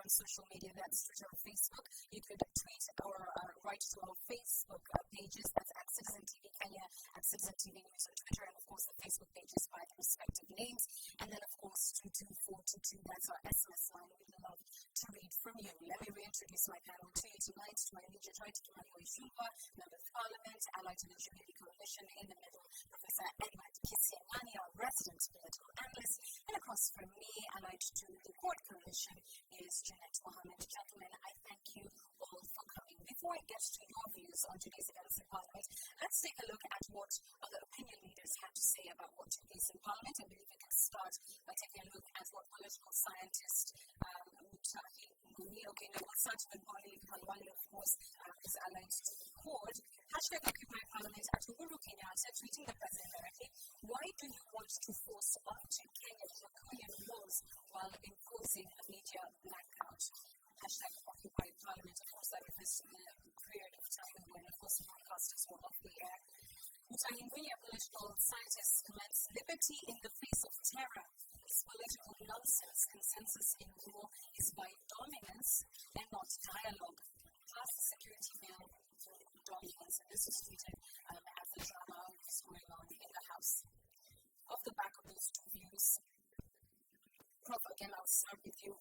social media. That's Twitter or Facebook. You could tweet or write to our Facebook pages. That's at Citizen TV Kenya, at Citizen TV News on Twitter, and of course the Facebook pages by the respective names. And then of course 22422, that's our SMS line. We'd love to read from you. Let me reintroduce my panel to you tonight. To my immediate right, Kimani Waifumba, Member of Parliament, allied to the Jubilee Coalition. In the middle, Professor Edward Kisiangani, our resident political analyst. And across from me, allied to the Court Coalition, is Jeanette Mohammed. Gentlemen, I thank you all for coming. Before I get to your views on today's events in Parliament, let's take a look at what other opinion leaders had to say about what took place in Parliament. I believe we can start by taking a look at what political scientist Mutahi Nguni, we'll start with Bonnie Kalwani, of course, is allied to the Court. Hashtag Occupy Parliament at Uhuru Kenyatta, tweeting the president directly. Why do you want to force onto Kenya draconian laws while imposing a media blackout? Hashtag Occupy Parliament, of course, that refers to the period of time when, of course, broadcasters were off the air. Mutahi Nguni, a political scientist, comments, liberty in the face of terror is political nonsense. Consensus in law is by dominance and not dialogue. Pass the security bill through dominance. And this was tweeted as the drama was going on in the House. Off the back of those two views, Prof, again, I'll start with you.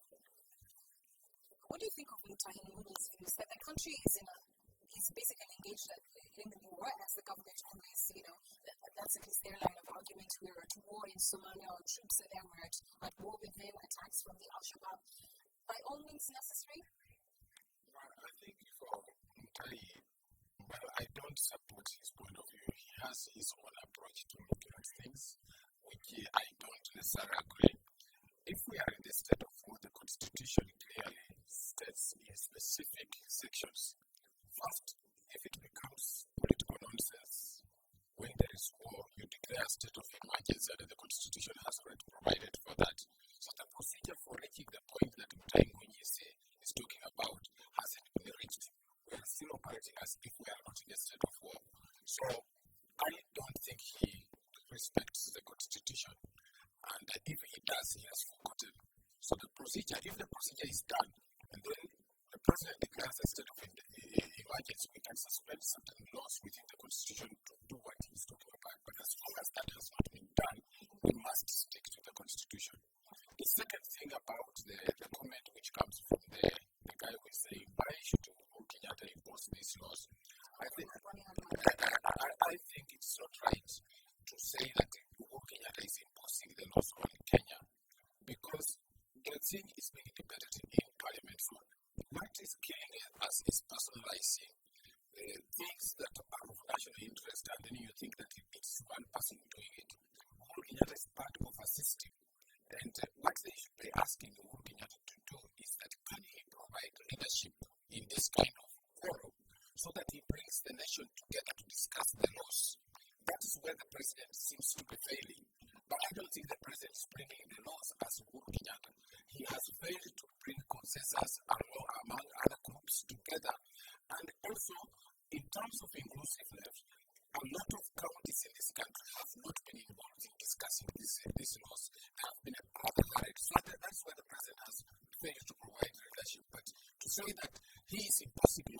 What do you think of Mutahi Nguni's views that the country is he's basically engaged in the war, as the government always, that's at least their line of argument. We're at war in Somalia, our troops are there, we're at war with them, attacks from the Al-Shabaab. By all means necessary? I think for Mutahi, I don't support his point of view. He has his own approach to looking at things, which I don't necessarily agree. If we are in the state of war, the Constitution clearly states in specific sections. First, if it becomes political nonsense, when there is war, you declare a state of emergency, and the Constitution has already provided for that. So the procedure for reaching the point that Mutahi Nguni is talking about hasn't been reached. We are still operating as if we are not in a state of war. So I don't think he respects the Constitution. And if he does, he has forgotten. So the procedure, if the procedure is done, and then the president declares a state of emergency, we can suspend certain laws within the Constitution to do what he's talking about. But as long as that has not been done, we must stick to the Constitution. The second thing about the comment which comes from the guy who is saying, why should Uhuru Kenyatta impose these laws? I think it's not right to say that Uhuru Kenyatta is imposing the laws on Kenya, because the thing is being debated in Parliament for. What is killing us is personalizing things that are of national interest, and then you think that it's one person doing it. Uhuru Kenyatta is part of a system, and what they should be asking Uhuru Kenyatta to do is that can he provide leadership in this kind of forum so that he brings the nation together to discuss the laws. That is where the president seems to be failing. But I don't think the president is bringing the laws as Uhuru Kenyatta. He has failed to bring consensus among other groups together. And also, in terms of inclusiveness, a lot of counties in this country have not been involved in discussing these laws. They have been rather hurried. So that's where the president has failed to provide leadership. But to say that he is impossible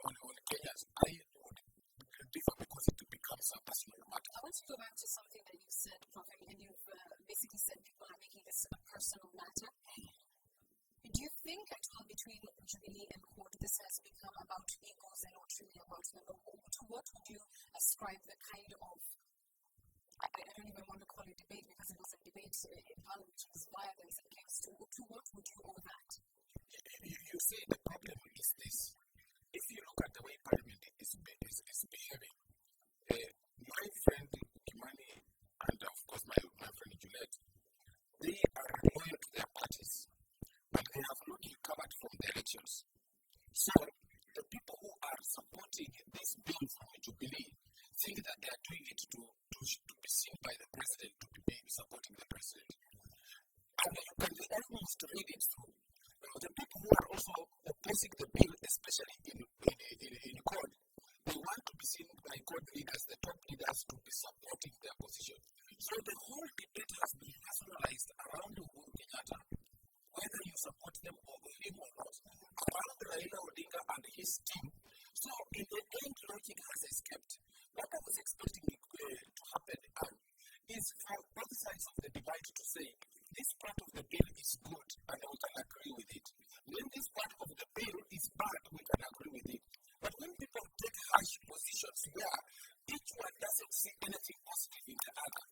on Kenyans, I would differ, because it becomes a personal matter. I want to go back to something that you said, Prof, and you've basically said people are making this a personal matter. Do you think at all between Jubilee and Court this has become about egos and not really about them? To what would you ascribe the kind of, I don't even want to call it debate, because it was a debate in Parliament, which was violence and chaos. To what would you owe that? You say the problem is this. If you look at the way Parliament is behaving, my friend Kimani and of course my friend Juliette, they are loyal to their parties, but they have not recovered from the elections. So the people who are supporting this bill from Jubilee think that they are doing it to be seen by the president, to be supporting the president. And you can almost read it through. The people who are also opposing the bill, especially in court, they want to be seen by court leaders, the top leaders, to be supporting their position. So the whole debate has been nationalized around Uhuru Kenyatta. Whether you support them or him or not, around Raila Odinga and his team. So in the end, logic has escaped. What I was expecting to happen is for both sides of the divide to say, this part of the bill is good and we can agree with it. When this part of the bill is bad, we can agree with it. But when people take harsh positions where each one doesn't see anything positive in the other,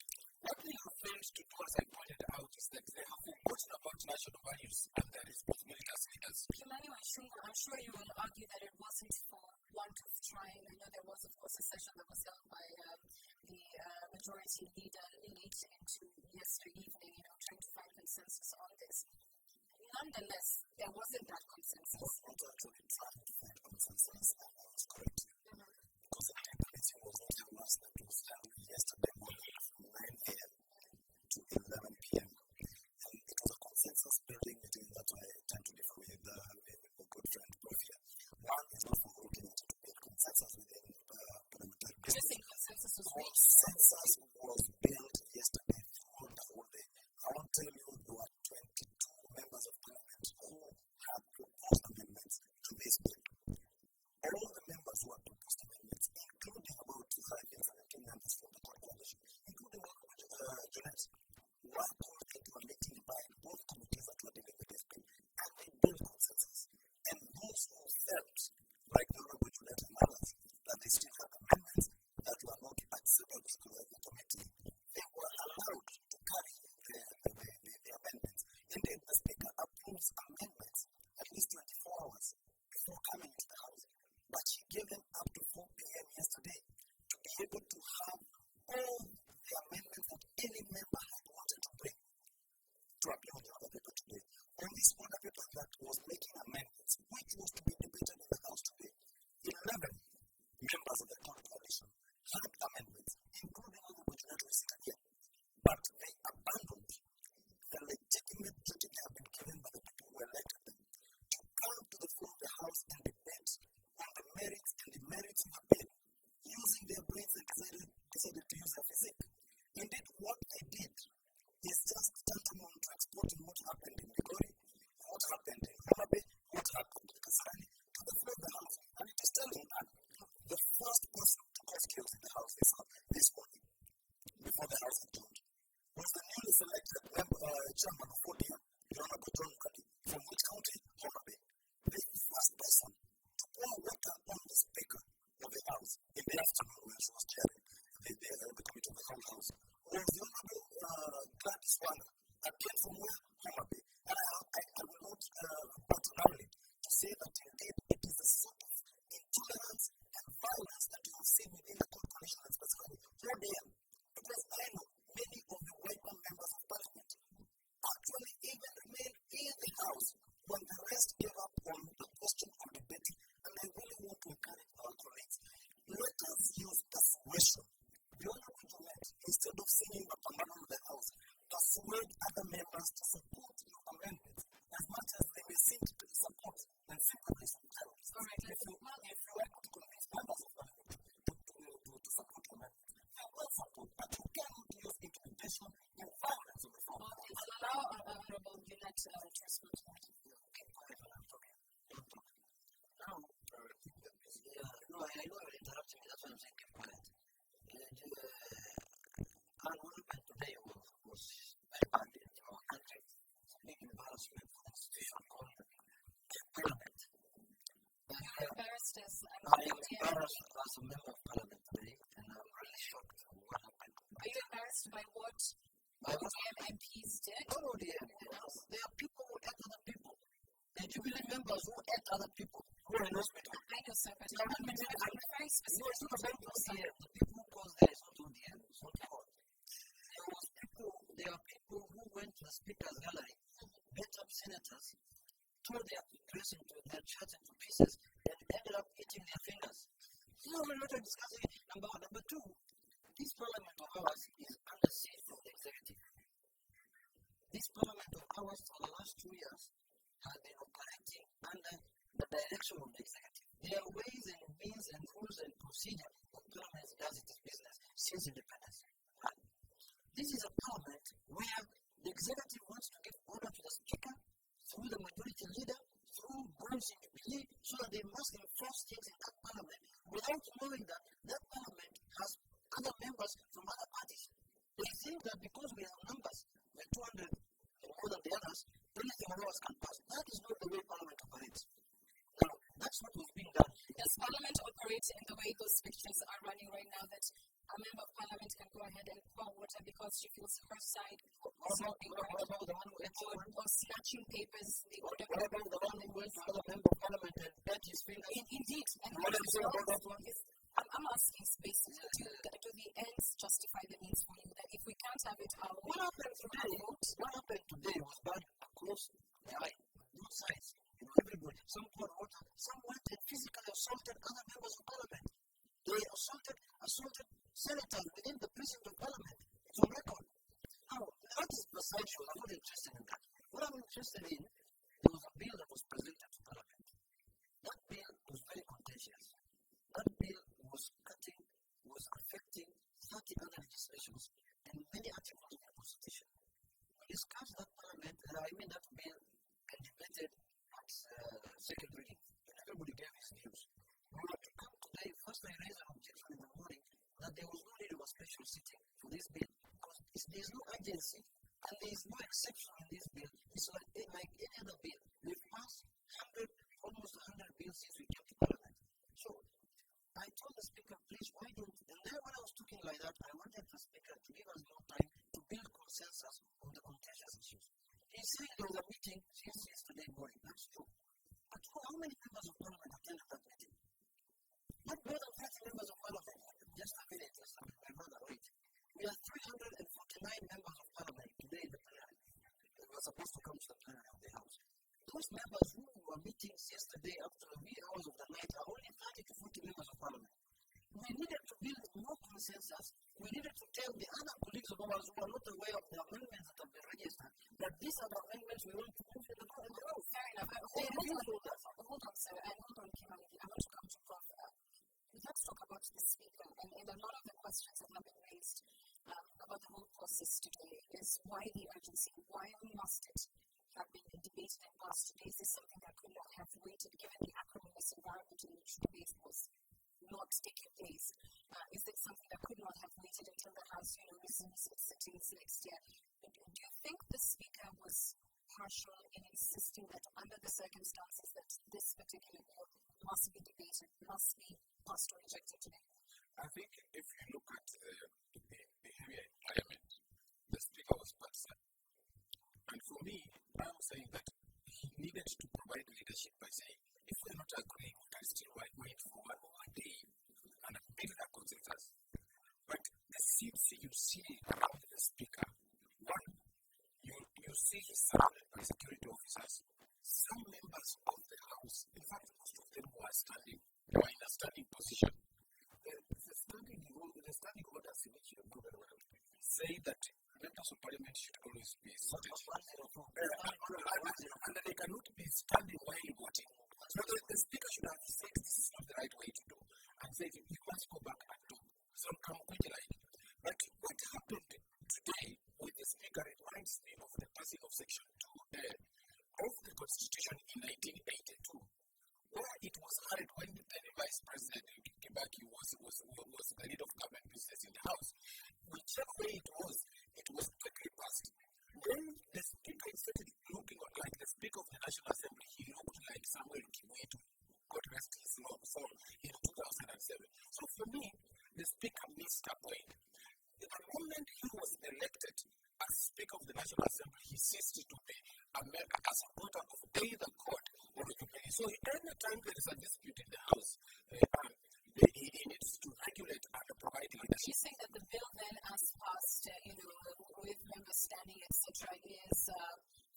what they have failed to do, as I pointed out, is that they have forgotten about national values and their responsibility as leaders. Kimani, I'm sure you will argue that it wasn't for want of trying. I know there was, of course, a session that was held by the majority leader late into yesterday evening, trying to find consensus on this. Nonetheless, there wasn't that consensus. Not actually trying to find consensus, and I was correct. Because the meeting was not the last that was held yesterday morning from 9 a.m. to 11 p.m. And it was a consensus building meeting that I tend to differ with a good friend, Profia. One is not for looking at to build consensus within parliamentary business. Just saying consensus was reached. Consensus was built yesterday through the whole day. I want to tell you there were 22 members of parliament who had proposed amendments to this bill. All the members who had proposed amendments, including about 17 members from the coalition, including Jeanette, were called into a meeting by both committees that were dealing with this bill, and they built consensus. And those who felt, like the Honorable Jeanette and others, that they still had amendments that were not accepted to the committee, they were allowed to carry the amendments. Indeed, the Speaker approves amendments at least 24 hours before coming to the House. But she gave them up to 4 p.m. yesterday to be able to have all the amendments that any member had wanted to bring to appear on the other paper today. On this other paper that was making amendments, which was to be debated in the House today, 11 members of the coalition had amendments, including Honorable Jeanette sitting here. But they abandoned the legitimate duty they have been given by the people who elected them to come to the floor of the House and debate on the merits and demerits of the bill, using their brains and decided to use their physique. Indeed, what they did is just tantamount to exporting what happened in Migori, what happened in Hamabe, what happened in Kasarani, to the floor of the House. And it is telling that the first person to cause chaos in the House this morning, before the House adjourned, was the newly selected chairman of ODM, the Honorable John Bradley, from which county? Hamabe. The first person to pour water on the Speaker of the House in the afternoon when she was chairing the committee of the whole House was the Honorable Gladys Wanga, again from where? Hamabe. And I will not particularly to say that indeed it is the sort of intolerance and violence that you have seen within the coalition and specifically ODM. Because I know many of the white members of parliament actually even remained in the House when the rest gave up on the question of debating. And I really want to encourage our colleagues, let us use persuasion. The Honorable Jeanette, instead of singing the Pambano of the House, persuade other members to support your amendments as much as they may seem to support and sympathize themselves. All right, if you are able to convince members of parliament to support amendments, they will support, but you cannot use intimidation and violence on the floor. Okay, I'll allow Honorable Jeanette to respond to that. Okay, go ahead, I'm talking. Now, no, I know you're interrupting me, that's why I'm saying keep quiet. And what happened today was very bad in our country. It's a big embarrassment for the institution called Parliament. You're embarrassed as I am embarrassed as a member of Parliament today, and I'm really shocked at what happened. Are you embarrassed by what ODM MPs did? Not ODM. There are people who ate other people. The Jubilee members who ate other people who are in hospital. I know, sir, but I'm very specific. No, it's not about ODM. The people who caused there is not ODM, it's not God. There are people who went to the Speaker's gallery, beat up senators, tore their dress into their shirts into pieces, and ended up eating their fingers. No, we're not discussing it. Number one. Number two, this parliament of ours is under siege from the executive. This parliament of ours for the last 2 years has been operating under the direction of the executive. There are ways and means and rules and procedure that parliament does its business since independence. And this is a parliament where the executive wants to give order to the Speaker through the majority so that they must enforce things in that parliament without knowing that that parliament has other members from other parties. They think that because we have numbers, we're 200 more than the others, anything of ours can pass. That is not the way parliament operates. Now, that's what was being done. Does parliament operate in the way those pictures are running right now, that a member of parliament can go ahead and pour water because she feels her side was not being heard, or snatching papers, what about the one who went to other member of parliament and bent his fingers? Indeed. And what do you say about that one? I'm asking basically, do the ends justify the means for you? That if we can't have it our way, what happened today was bad across the line, both sides. Everybody, some poured water, some went and physically assaulted other members of parliament. They assaulted senators within the precinct of parliament. It's on record. Now, that is beside you. I'm not interested in that. What I'm interested in, there was a bill that was presented to parliament. That bill was very contentious. That bill was affecting 30 other legislations and many articles of the Constitution. We discussed that parliament, that bill and debated at second reading, and everybody gave his views. We were to come today, first I raised an objection in the morning that there was no need of a special sitting for this bill because there is no urgency and there is no exception in this bill. It's like any other bill. We've passed almost 100 bills since we came to parliament. So, I told the speaker, please, why don't, and then when I was talking like that, I wanted the speaker to give us more time to build consensus on the contentious issues. He said there was a meeting since yesterday morning. That's true. But how many members of parliament attended that meeting? Not more than 30 members of parliament. Just a minute, my brother, wait. We are 349 members of parliament today in the plenary. We were supposed to come to the plenary of the House. Those members who were meeting yesterday after the wee hours of the night are only 30 to 40 members of parliament. We needed to build more consensus. We needed to tell the other colleagues of ours who are not aware of the amendments that have been registered that these are the amendments we want to move in the House. Fair enough. Hold on, sir, and hold on, Kimani. I want to come to Prof. Let's talk about the speaker. And a lot of the questions that have been raised about the whole process today is why the urgency? Why must it have been debated and passed today? Is this something that could not have waited given the acrimonious environment in which debate was not taking place? Is it something that could not have waited until the House, resumes its sittings next year? Do you think the Speaker was partial in insisting that under the circumstances that this particular bill must be debated, must be passed or rejected today? I think if you look at the behavior in Parliament, the Speaker was partisan. And for me, I'm saying that he needed to provide leadership by saying, if we're not agreeing, we can still wait for one day and build a consensus. But the seats you see around the Speaker, one, you see he's surrounded by security officers. Some members of the House, in fact, most of them were in a standing position. The standing orders in which you say that members of parliament should always be seated. And they cannot be standing while voting. So the speaker should have said this is not the right way to do. And said you must go back and do some come quickly like. But what happened today with the speaker reminds me of the passing of Section 2 of the Constitution in 1982. Where it was hard when the then Vice President Kibaki was the lead of government business in the House. Whichever way it was quickly passed. When the Speaker started looking like the Speaker of the National Assembly, he looked like Samuel Kiwetu, God rest his soul, in 2007. So for me, the Speaker missed a point. The moment he was elected as Speaker of the National Assembly, he ceased to be a supporter of either court or the company. So any time there is a dispute in the House, he needs to regulate and provide leadership. You say that the bill then, as passed, with members standing, etc., is,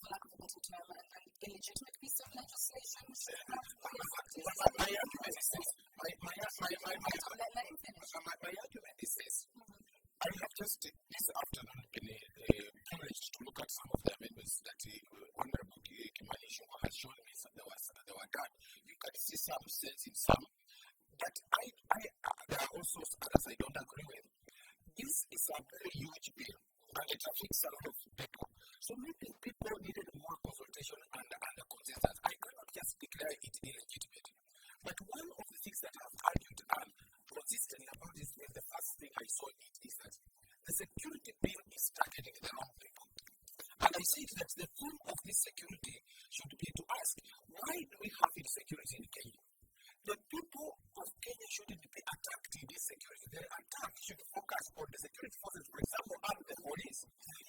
for lack of a better term, an illegitimate piece of legislation? My argument is this. My argument is this. I have just this afternoon been privileged to look at some of the amendments that Honorable Kimani has shown me that they were done. You can see some sense in some, but there are also others I don't agree with. This is a very huge bill, and it affects a lot of people. So maybe people needed more consultation and a consensus. I cannot just declare it illegitimate. insecurity should be to ask, why do we have insecurity in Kenya? The people of Kenya shouldn't be attacked in this security. The attack should focus on the security forces, for example, and the police.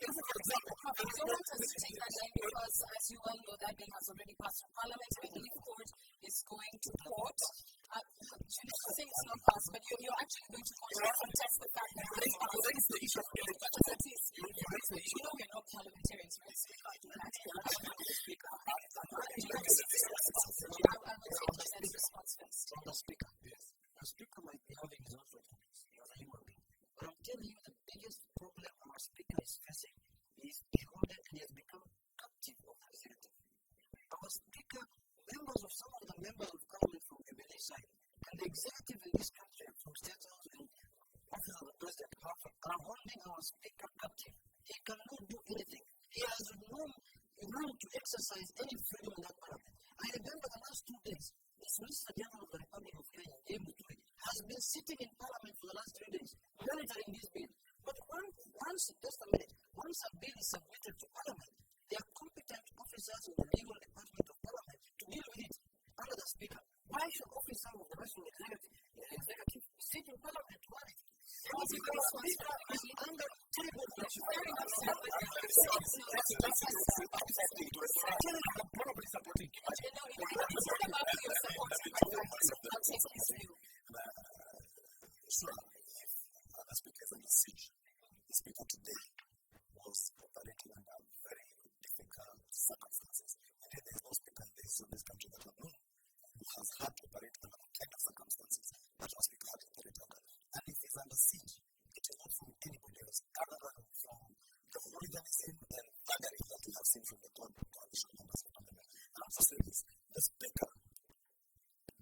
If, for example, I don't want us to take that line because, as you well know, that bill has already passed through Parliament. I believe court is going to court. You say it's not passed, but you're actually going to court to contest the fact that it's passed. You raise the issue of you know we're not parliamentarians, right? So we can't do that. I will response first. From the speaker. Yes. The speaker might be having his own shortcomings as a human being. But I'm telling you, the biggest problem our speaker is facing is beholden and he has become captive of the executive. Our speaker, members of some of the members of parliament from the MLA side, and the executive in this country from state house and office of the president are holding our speaker captive. He cannot do anything. He has no room to exercise any freedom in that parliament. I remember the last 2 days, the Solicitor General of the Republic of Kenya, has been sitting in Parliament for the last 3 days, monitoring this bill. But once a bill is submitted to Parliament, there are competent officers in the legal department of Parliament to deal with it under the Speaker. Why should officers of the rest of the executive sit in Parliament to manage? Because the Speaker is under terrible pressure. probably supporting him. It's not about your support. I'll take this view. Sure, if the speaker is under siege, the speaker today was operating under very difficult circumstances. Indeed, there is no speaker in this country that I know who has had to operate under the kind of circumstances that our speaker had to operate under. And if he's under siege, it is not from anybody else other than from the hooliganism and thuggery that we have seen from the coalition members of Parliament. And I'm just saying this, the speaker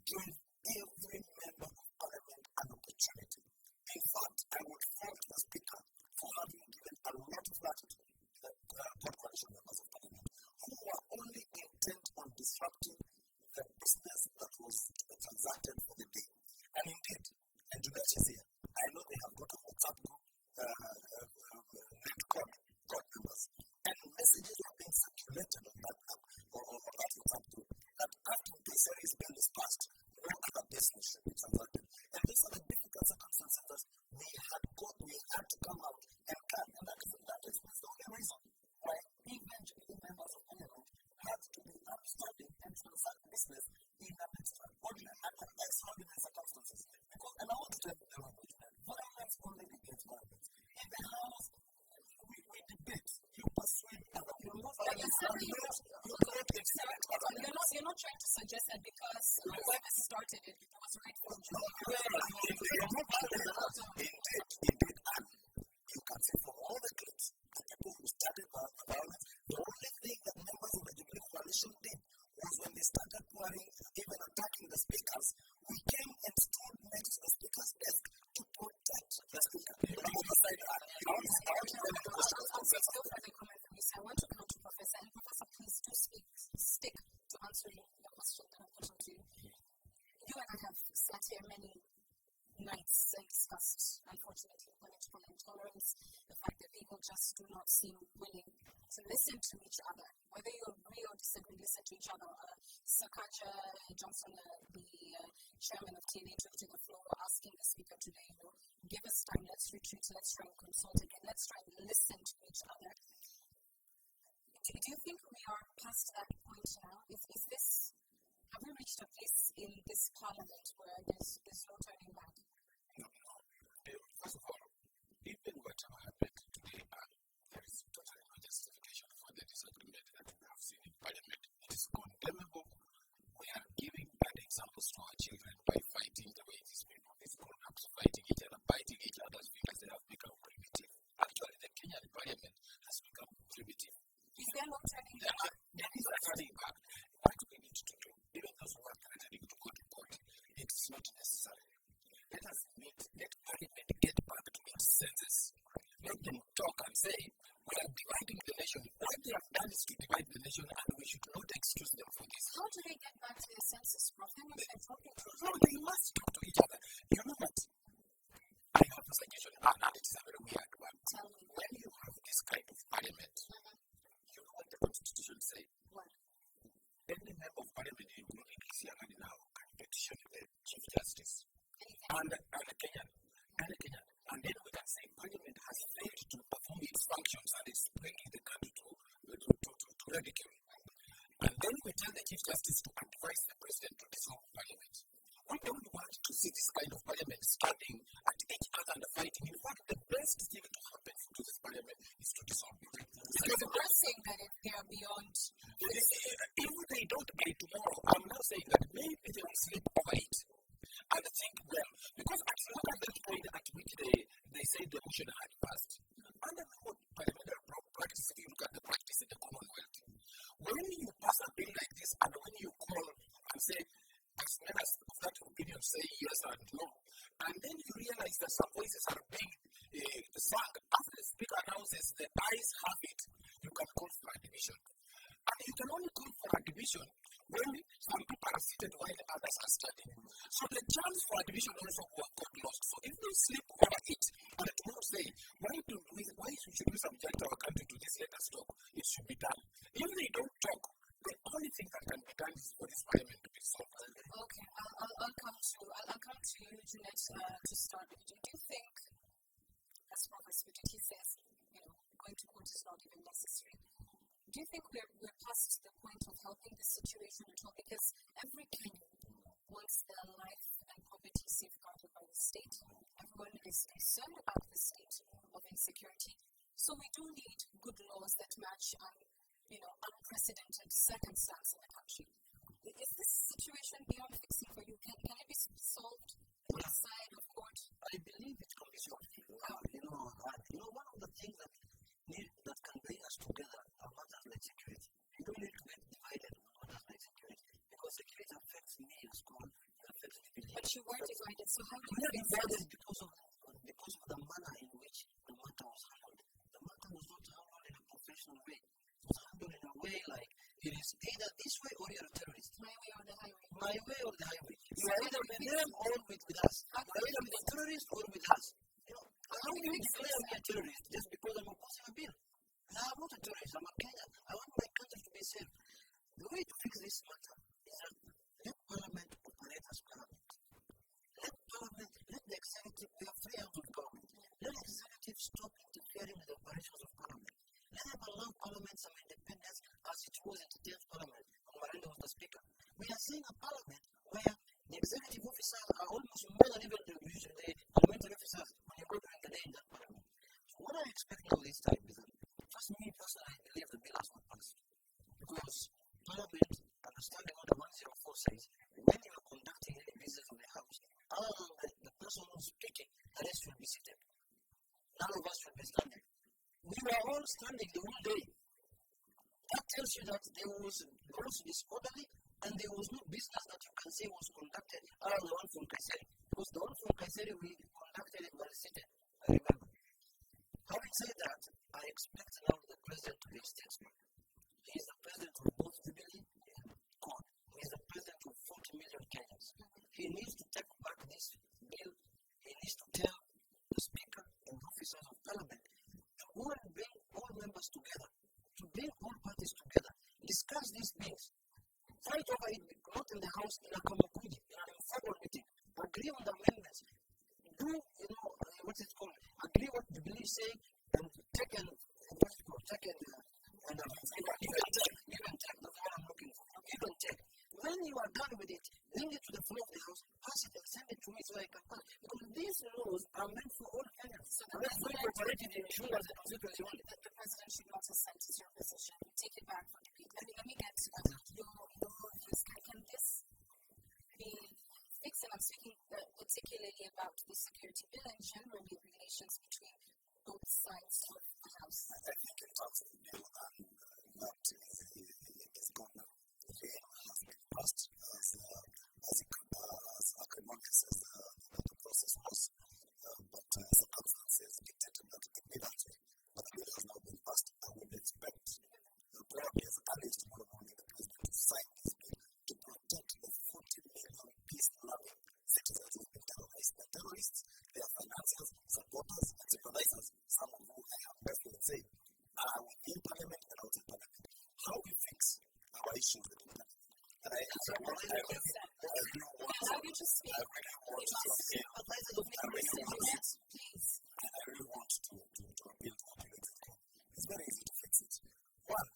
gave every member of Parliament an opportunity. In fact, I would fault the speaker for having given a lot of latitude to the coalition members of Parliament who were only intent on disrupting the business that was transacted for the day. And indeed, and Juliet is here, I know they have got a WhatsApp group, net code members, and messages are being circulated on that app or that WhatsApp group that after this series bill is passed, no other business should be transacted. And these are the difficult circumstances that we had to come out and come. And that is the only reason why eventually members of Parliament had to be upstanding and transact business in an extraordinary circumstances. Because, and I want to tell you the language, violence only begets violence. In the House, we debate, you persuade other people. You're not trying to suggest that because whoever started it was right for you. Indeed, and you can see from all the clips, the people who started the violence, the only thing that members of the Jubilee coalition did was when they started pouring, even attacking the speakers, we came and stood next to the speaker's desk to protect the speaker. On the other side, I want to come to Professor, and Professor, please do stick to answering the question that I'm putting to you. You and I have sat here many nights and discussed, unfortunately, political intolerance, the fact that people just do not seem willing to listen to each other. Whether you agree or disagree, listen to each other. Sakaja Johnson, the chairman of TNA, took to the floor asking the speaker today, give us time, let's retreat, let's try and consult again, let's try and listen to each other. Do you think we are past that point now? Have we reached a place in this parliament where there's no turning back? No. First of all, even whatever happened today, there is totally no justification for the disagreement that we have seen in Parliament. It is condemnable. We are giving bad examples to our children by fighting the way these people, these grown-ups fighting each other, biting each other's fingers. They have become primitive. Actually, the Kenyan Parliament has become primitive. Is there no turning back? There is a turning back. What we need to do, even those who are threatening to go to court, it's not necessary. Let Parliament get back to its senses. Let them parliament in now can petition the Chief Justice and Kenyan. And then we can say parliament has failed to perform its functions and is bringing the country to ridicule. And then we tell the Chief Justice to advise the President to dissolve parliament. We don't want to see this kind of parliament standing at each other and fighting. In fact, the best thing to happen to this parliament is to dissolve it. Because I'm saying that they are beyond. If they don't get it tomorrow, I'm not saying that maybe they will sleep over it and think, well, because look at that point at which they say the motion had passed. Under what parliamentary practice, if you look at the practice in the Commonwealth, when you pass a bill like this and when you call and say, as members of that opinion say yes and no, and then you realize that some voices are being sung after the speaker announces the ayes have it, you can call for a division. And you can only call for a division when some people are seated while others are standing. So the chance for a division also got lost. So if they sleep over it and tomorrow say, why should we subject our country to this, let us talk, it should be done. If they don't talk, the only thing that can be done is for this parliament to be solved. Okay, I'll come to you, Jeanette, to start. Do you think, as Professor Mutiti says, going to court is not even necessary? Do you think we're past the point of helping the situation at all? Because every Kenyan wants their life and property safeguarded by the state. Everyone is concerned about the state of insecurity. So we do need good laws that match unprecedented circumstance in the country. Is this situation beyond fixing for you? Can it be solved outside of court? I believe it can be solved. One of the things that can bring us together are matters like security. You don't need to get divided on matters like security, because security affects me as school, it affects the village. But you were divided, so how do you get divided? Because of the manner in which the matter was handled. The matter was not handled in a professional way. It was handled in a way like it is either this way or you're a terrorist. My way or the highway. My way or the highway. You are either with them or with us. You are either with the terrorists or with us. How do you declare me a terrorist just because I'm opposing a bill? I'm not a terrorist, I'm a Kenyan. I want my country to be safe. The way to fix this matter is that let Parliament operate as Parliament. Let the executive, we are free hands of government. Let the executive stop interfering with the operations of Parliament. Let them allow Parliament some independence as it was in the 10th Parliament when Marenda was the Speaker. We are seeing a Parliament where the executive officers are almost more than even the parliamentary officers when you go during the day in that Parliament. So what I expect now this time is that, first, me personally, I believe the bill has not passed. Because Parliament, understanding what the 104 says, when you are conducting any business of the House, other than the person who's speaking, the rest will be seated. None of us will be standing. We were all standing the whole day. That tells you that there was gross disorderly and there was no business that you can say was conducted other than the one from Kayseri. Because the one from Kayseri we conducted it while seated, I remember. Having said that, I expect now the president to be a statesman. He is the president of both Jubilee and God. He is the president of 40 million Kenyans. He needs to take back this bill. He needs to tell the Speaker and officers of Parliament to go and bring all members together, to bring all parties together, discuss these things, fight over it, not in the House, in a Kamakuji, in an informal meeting, agree on the amendments, do, agree what Jubilee is saying, and take and give and take, that's what I'm looking for, give and take. When you are done with it, bring it to the floor of the House, pass it and send it to me so I can pass it. Because these laws are meant for all Kenyans. So the operated in Shula as the constituency only. The president should not have sent your position. Take it back for debate. Let me get your views. Can this be fixed? And I'm speaking particularly about the security bill and generally relations between both sides of the House. I think in terms of the bill, that is gone now. The bill has been passed as Akamonke says the process was, but circumstances dictated that it be that way. But the bill has now been passed. I would expect probably as early as tomorrow morning the president to sign this bill to protect the 40 million peace-loving citizens who have been terrorized. The terrorists, their financiers, supporters, and sympathizers, some of whom I have met with say, are within Parliament and outside Parliament. How we fix our issues within Parliament? And I really want to appeal to populated code. It's very easy to fix it. One,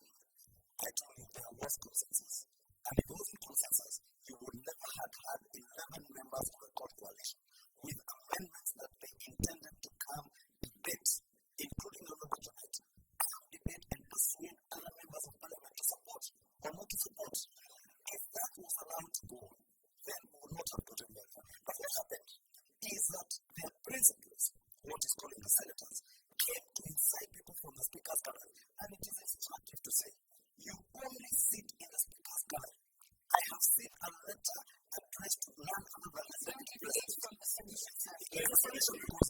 I told you there was consensus. And if it wasn't consensus, you would never have had 11 members of the court coalition with amendments that they intended to come debate, including on the budget, debate and persuade other members of parliament to support or not to support. If that was allowed to go, then we would not have gotten there. But what happened is that their principles, what is calling the senators, came to incite people from the speaker's gallery. And it is instructive to say, you only sit in the speaker's gallery. I have seen a letter addressed to none other than the executive president. It's a solution because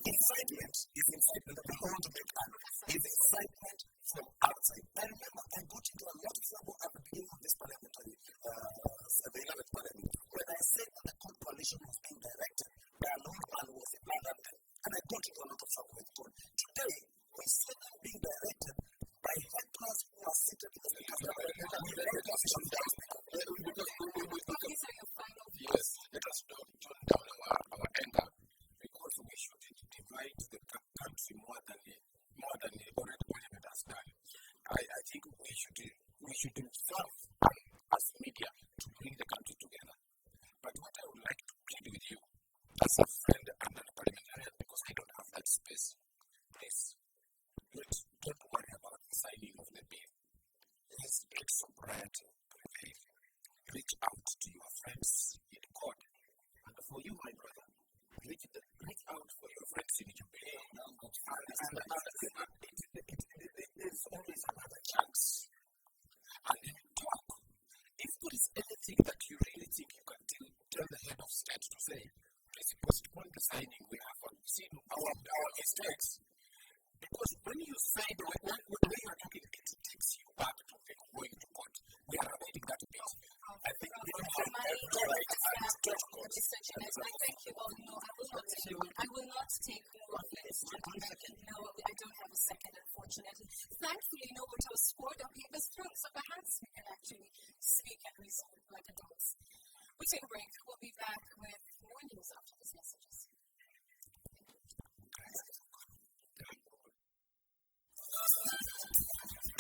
incitement is incitement that we want to make an is incitement from outside. I remember I got into a lot of trouble at the beginning of this parliamentary, the 11th parliament, when I said that the court coalition was being directed by a Lord man who was a man, and I got into a lot of trouble with God. Today, we see them being directed by hecklers who are seated in the speaker's gallery with the opposition down. Yes, let us not tone down our anger because we should divide the country more than the already parliament has done. I think we should serve as media to bring the country together. But what I would like to plead with you as a friend and a parliamentarian, because I don't have that space, please don't worry about the signing of the bill. Let's let sobriety prevail. Reach out to your friends in court. And for you, my brother, reach out for your friends in Jubilee. There's always another chance. And then talk. If there is anything that you really think you can tell the head of state to say, please postpone the signing. We have seen our mistakes. Because when you say, when you are talking, it's